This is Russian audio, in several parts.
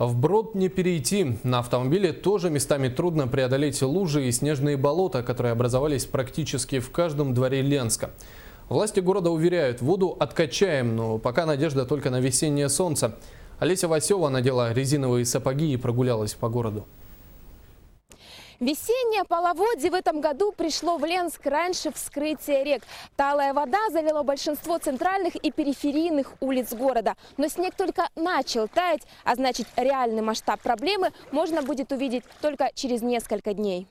Вброд не перейти. На автомобиле тоже местами трудно преодолеть лужи и снежные болота, которые образовались практически в каждом дворе Ленска. Власти города уверяют, воду откачаем, но пока надежда только на весеннее солнце. Олеся Васева надела резиновые сапоги и прогулялась по городу. Весеннее половодье в этом году пришло в Ленск раньше вскрытия рек. Талая вода залила большинство центральных и периферийных улиц города. Но снег только начал таять, а значит, реальный масштаб проблемы можно будет увидеть только через несколько дней.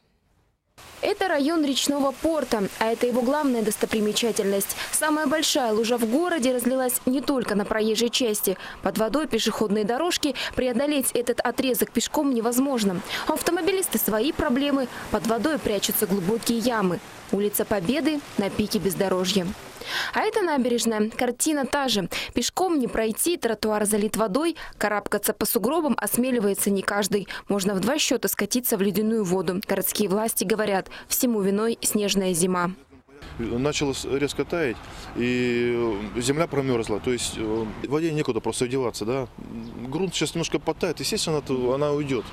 Это район речного порта, а это его главная достопримечательность. Самая большая лужа в городе разлилась не только на проезжей части. Под водой пешеходные дорожки, преодолеть этот отрезок пешком невозможно. У автомобилисты свои проблемы, под водой прячутся глубокие ямы. Улица Победы на пике бездорожья. А это набережная. Картина та же. Пешком не пройти, тротуар залит водой, карабкаться по сугробам осмеливается не каждый. Можно в 2 счета скатиться в ледяную воду. Городские власти говорят, всему виной снежная зима. Начало резко таять, и земля промерзла, то есть в воде некуда просто деваться, да. Грунт сейчас немножко подтает, естественно, она уйдет.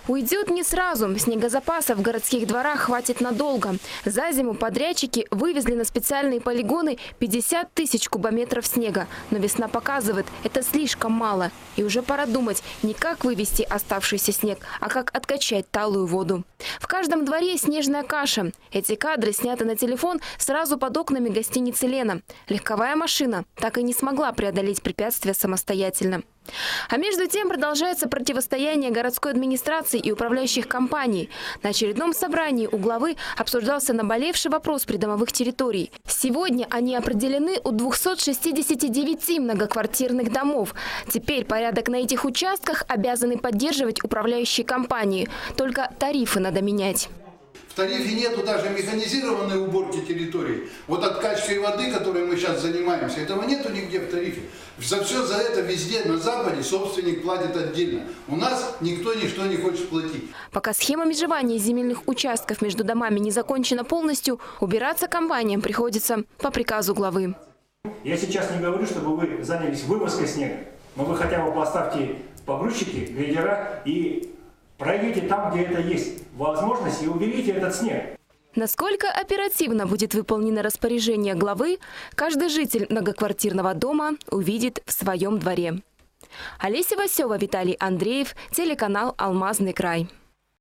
Уйдет не сразу. Снегозапаса в городских дворах хватит надолго. За зиму подрядчики вывезли на специальные полигоны 50 тысяч кубометров снега. Но весна показывает, это слишком мало. И уже пора думать не как вывести оставшийся снег, а как откачать талую воду. В каждом дворе снежная каша. Эти кадры сняты на телефон сразу под окнами гостиницы «Лена». Легковая машина так и не смогла преодолеть препятствия самостоятельно. А между тем продолжается противостояние городской администрации и управляющих компаний. На очередном собрании у главы обсуждался наболевший вопрос придомовых территорий. Сегодня они определены у 269 многоквартирных домов. Теперь порядок на этих участках обязаны поддерживать управляющие компании. Только тарифы надо менять. В тарифе нету даже механизированной уборки территории. Вот откачкой воды, которой мы сейчас занимаемся, этого нету нигде в тарифе. За все за это везде на Западе собственник платит отдельно. У нас никто ничто не хочет платить. Пока схема межевания земельных участков между домами не закончена полностью, убираться компаниям приходится по приказу главы. Я сейчас не говорю, чтобы вы занялись вывозкой снега, но вы хотя бы поставьте погрузчики, грейдера и пройдите там, где это есть возможность, и уберите этот снег. Насколько оперативно будет выполнено распоряжение главы, каждый житель многоквартирного дома увидит в своем дворе. Олеся Васева, Виталий Андреев, телеканал «Алмазный край».